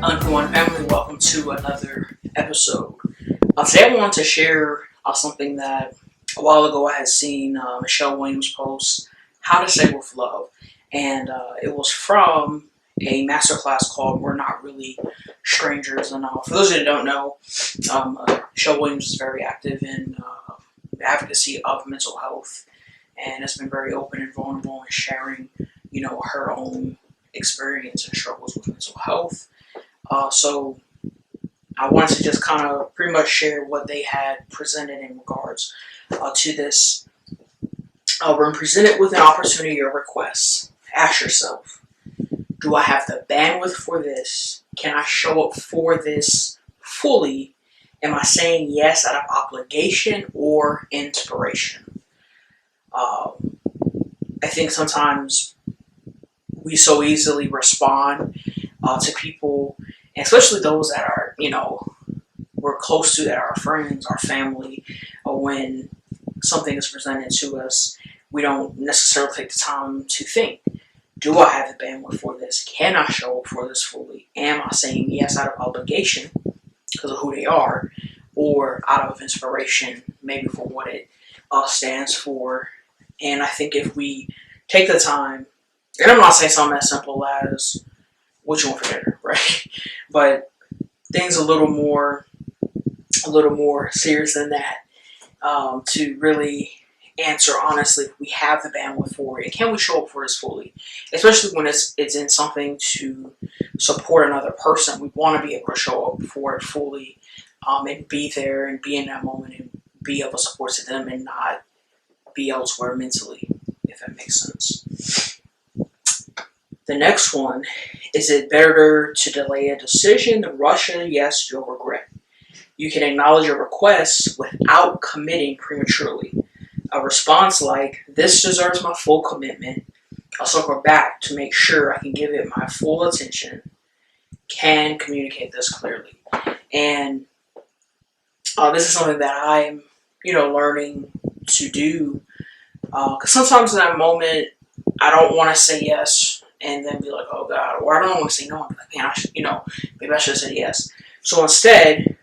Everyone, family, welcome to another episode. Today I want to share something that a while ago I had seen Michelle Williams post, How to Say With Love. And it was from a masterclass called We're Not Really Strangers. And for those of you that don't know, Michelle Williams is very active in the advocacy of mental health and has been very open and vulnerable in sharing, her own experience and struggles with mental health. So I wanted to just kind of pretty much share what they had presented in regards to this. When presented with an opportunity or request, ask yourself, do I have the bandwidth for this? Can I show up for this fully? Am I saying yes out of obligation or inspiration? I think sometimes we so easily respond to people, and especially those that are, we're close to, that are our friends, our family, when something is presented to us, we don't necessarily take the time to think, do I have the bandwidth for this? Can I show up for this fully? Am I saying yes out of obligation because of who they are, or out of inspiration, maybe for what it stands for? And I think if we take the time, and I'm not saying something as simple as what you want for dinner, right? But things a little more serious than that, to really answer honestly, if we have the bandwidth for it, and can we show up for this fully? Especially when it's in something to support another person, we want to be able to show up for it fully, and be there and be in that moment and be able to support to them and not be elsewhere mentally, if that makes sense. The next one, is it better to delay a decision than rush a yes you'll regret? You can acknowledge a request without committing prematurely. A response like, this deserves my full commitment. I'll circle back to make sure I can give it my full attention. Can communicate this clearly. And this is something that I'm, learning to do. Because sometimes in that moment, I don't want to say yes and then be like, oh God, or I don't want to say no. I'm like, man, I should, maybe I should have said yes. So instead,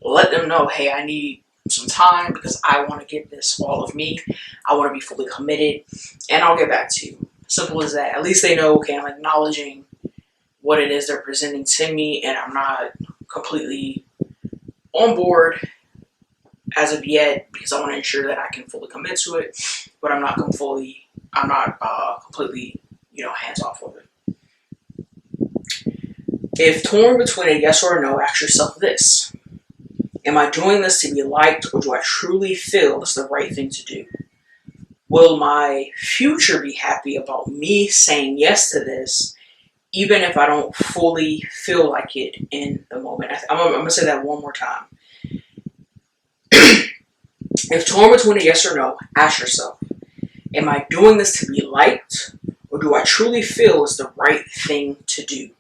let them know, hey, I need some time because I want to give this all of me. I want to be fully committed, and I'll get back to you. Simple as that. At least they know, okay, I'm acknowledging what it is they're presenting to me, and I'm not completely on board as of yet because I want to ensure that I can fully commit to it, but I'm not completely, hands off of it. If torn between a yes or a no, ask yourself this. Am I doing this to be liked, or do I truly feel it's the right thing to do? Will my future be happy about me saying yes to this, even if I don't fully feel like it in the moment? I'm going to say that one more time. If torn between a yes or no, ask yourself, am I doing this to be liked, or do I truly feel it's the right thing to do?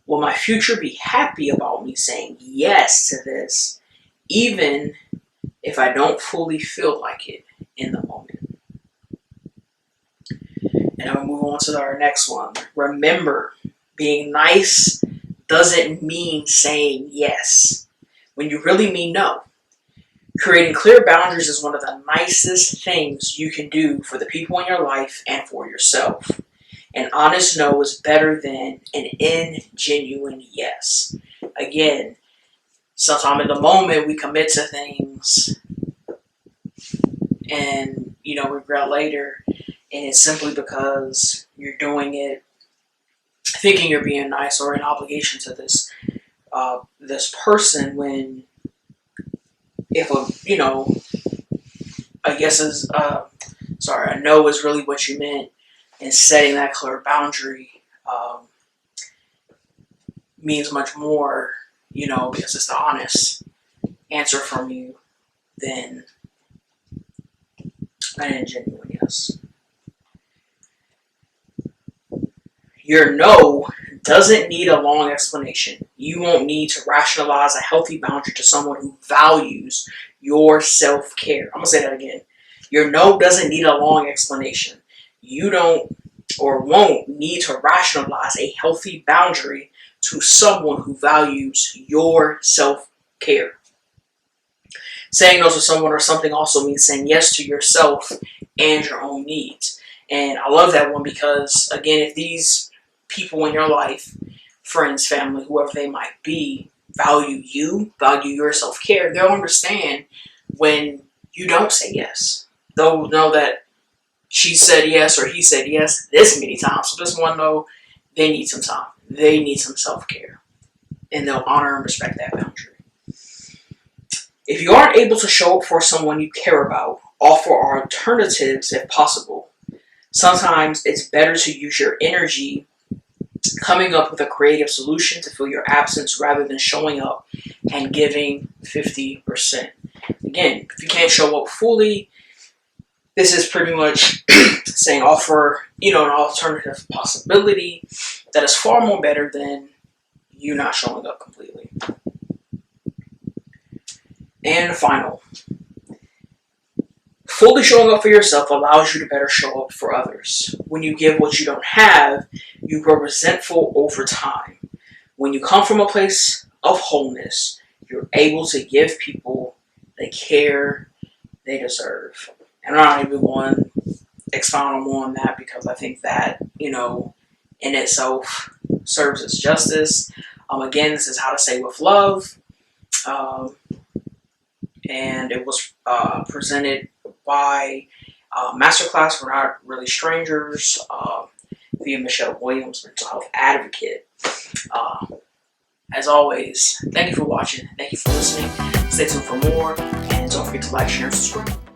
Will my future be happy about me saying yes to this, even if I don't fully feel like it in the moment? And I'm going to move on to our next one. Remember, being nice doesn't mean saying yes when you really mean no. Creating clear boundaries is one of the nicest things you can do for the people in your life and for yourself. An honest no is better than an ingenuine yes. Again, sometime in the moment we commit to things and, regret later. And it's simply because you're doing it thinking you're being nice or in obligation to this person, when if a no is really what you meant, and setting that clear boundary means much more, because it's the honest answer from you than an ingenuine yes. Your no doesn't need a long explanation. You won't need to rationalize a healthy boundary to someone who values your self-care. I'm going to say that again. Your no doesn't need a long explanation. You don't or won't need to rationalize a healthy boundary to someone who values your self-care. Saying no to someone or something also means saying yes to yourself and your own needs. And I love that one because, again, if these people in your life, friends, family, whoever they might be, value you, value your self-care, they'll understand when you don't say yes. They'll know that she said yes or he said yes this many times. So this one know they need some time. They need some self-care. And they'll honor and respect that boundary. If you aren't able to show up for someone you care about, offer alternatives if possible. Sometimes it's better to use your energy coming up with a creative solution to fill your absence rather than showing up and giving 50%. Again, if you can't show up fully, this is pretty much saying offer, an alternative possibility that is far more better than you not showing up completely. And final, fully showing up for yourself allows you to better show up for others. When you give what you don't have, you grow resentful over time. When you come from a place of wholeness, you're able to give people the care they deserve. And I'm not even going to expound on more on that because I think that, in itself serves its justice. Again, this is How to Say With Love. And it was presented by Masterclass for Not Really Strangers via Michelle Williams, mental health advocate. As always, thank you for watching. Thank you for listening. Stay tuned for more. And don't forget to like, share, and subscribe.